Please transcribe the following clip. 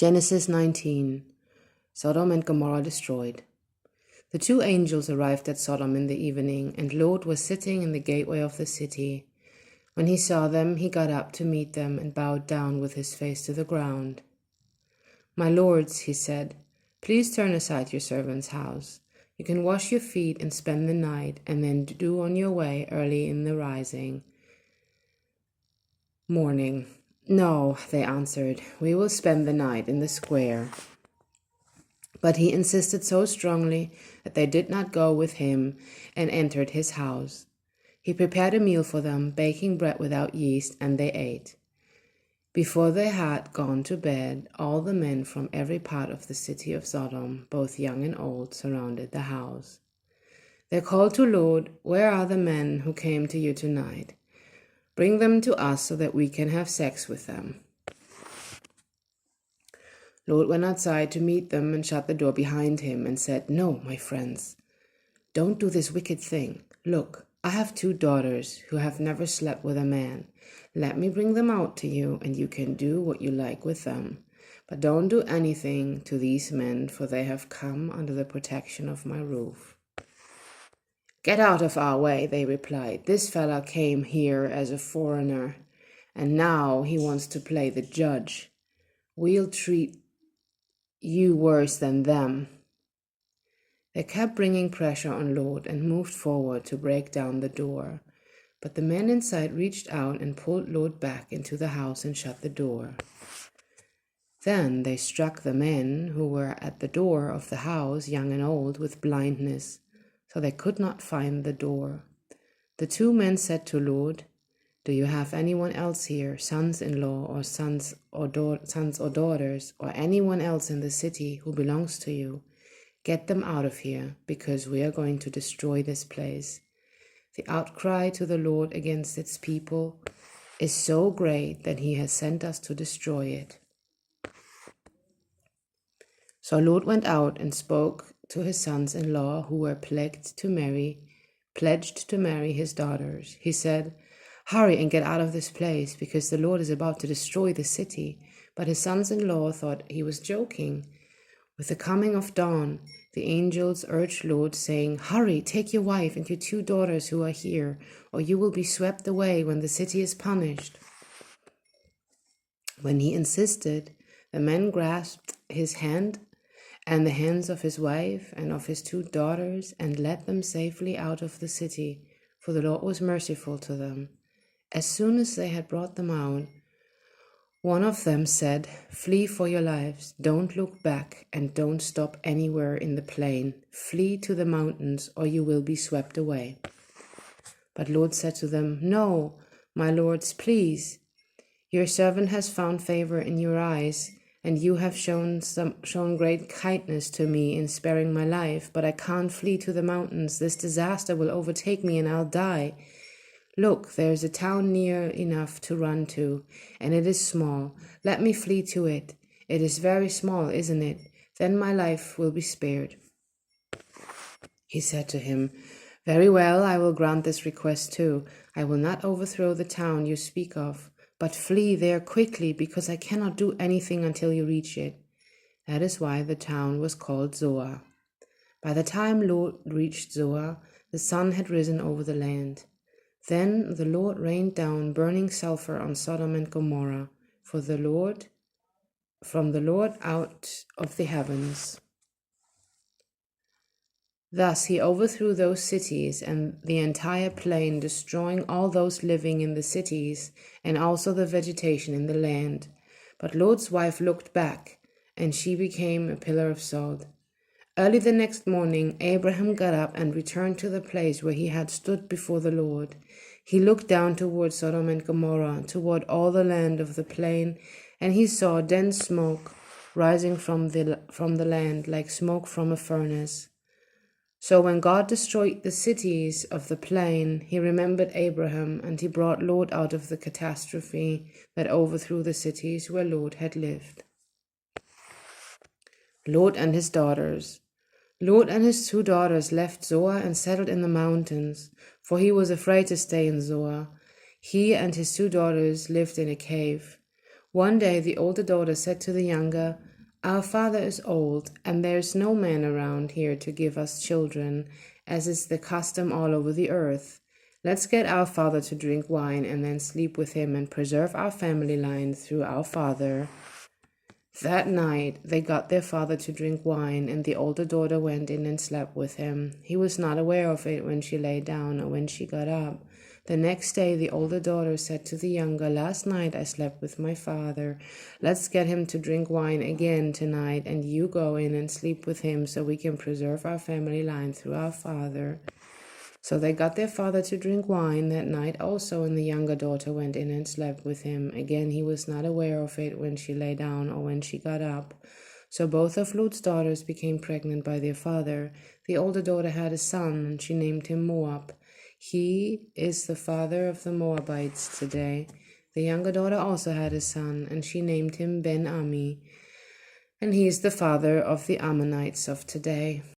Genesis 19. Sodom and Gomorrah destroyed. The two angels arrived at Sodom in the evening, and Lot was sitting in the gateway of the city. When he saw them, he got up to meet them and bowed down with his face to the ground. "My lords," he said, "please turn aside your servant's house. You can wash your feet and spend the night, and then do on your way early in the morning." "No," they answered, "we will spend the night in the square." But he insisted so strongly that they did not go with him and entered his house. He prepared a meal for them, baking bread without yeast, and they ate. Before they had gone to bed, all the men from every part of the city of Sodom, both young and old, surrounded the house. They called to Lot, "Where are the men who came to you tonight? Bring them to us so that we can have sex with them." Lot went outside to meet them and shut the door behind him and said, "No, my friends, don't do this wicked thing. Look, I have 2 daughters who have never slept with a man. Let me bring them out to you, and you can do what you like with them. But don't do anything to these men, for they have come under the protection of my roof." "Get out of our way," they replied. "This fella came here as a foreigner, and now he wants to play the judge. We'll treat you worse than them." They kept bringing pressure on Lot and moved forward to break down the door. But the men inside reached out and pulled Lot back into the house and shut the door. Then they struck the men who were at the door of the house, young and old, with blindness, so they could not find the door. The 2 men said to Lot, "Do you have anyone else here, sons-in-law or sons or daughters, or anyone else in the city who belongs to you? Get them out of here, because we are going to destroy this place. The outcry to the Lord against its people is so great that he has sent us to destroy it." So Lot went out and spoke to his sons-in-law who were pledged to marry his daughters. He said, "Hurry and get out of this place, because the Lord is about to destroy the city." But his sons-in-law thought he was joking. With the coming of dawn, the angels urged Lot, saying, "Hurry, take your wife and your 2 daughters who are here, or you will be swept away when the city is punished." When he insisted, the men grasped his hand and the hands of his wife and of his 2 daughters and led them safely out of the city, for the Lord was merciful to them. As soon as they had brought them out, one of them said, "Flee for your lives. Don't look back and don't stop anywhere in the plain. Flee to the mountains, or you will be swept away." But Lot said to them, "No, my lords, please. Your servant has found favor in your eyes, and you have shown great kindness to me in sparing my life, but I can't flee to the mountains. This disaster will overtake me and I'll die. Look, there is a town near enough to run to, and it is small. Let me flee to it. It is very small, isn't it? Then my life will be spared." He said to him, "Very well, I will grant this request too. I will not overthrow the town you speak of, but flee there quickly, because I cannot do anything until you reach it." That is why the town was called Zoar. By the time Lot reached Zoar, the sun had risen over the land. Then the Lord rained down burning sulfur on Sodom and Gomorrah from the Lord out of the heavens. Thus he overthrew those cities and the entire plain, destroying all those living in the cities and also the vegetation in the land. But Lot's wife looked back, and she became a pillar of salt. Early the next morning, Abraham got up and returned to the place where he had stood before the Lord. He looked down toward Sodom and Gomorrah, toward all the land of the plain, and he saw dense smoke rising from the land like smoke from a furnace. So when God destroyed the cities of the plain, he remembered Abraham, and he brought Lot out of the catastrophe that overthrew the cities where Lot had lived. Lot and his daughters. Lot and his 2 daughters left Zoar and settled in the mountains, for he was afraid to stay in Zoar. He and his 2 daughters lived in a cave. One day the older daughter said to the younger, Our father is old, and there's no man around here to give us children, as is the custom all over the earth. Let's get our father to drink wine and then sleep with him and preserve our family line through our father." That night they got their father to drink wine, and the older daughter went in and slept with him. He was not aware of it when she lay down or when she got up. The next day the older daughter said to the younger, "Last night I slept with my father. Let's get him to drink wine again tonight, and you go in and sleep with him so we can preserve our family line through our father." So they got their father to drink wine that night also, and the younger daughter went in and slept with him. Again, he was not aware of it when she lay down or when she got up. So both of Lut's daughters became pregnant by their father. The older daughter had a son, and she named him Moab. He is the father of the Moabites today. The younger daughter also had a son, and she named him Ben-Ami, and he is the father of the Ammonites of today.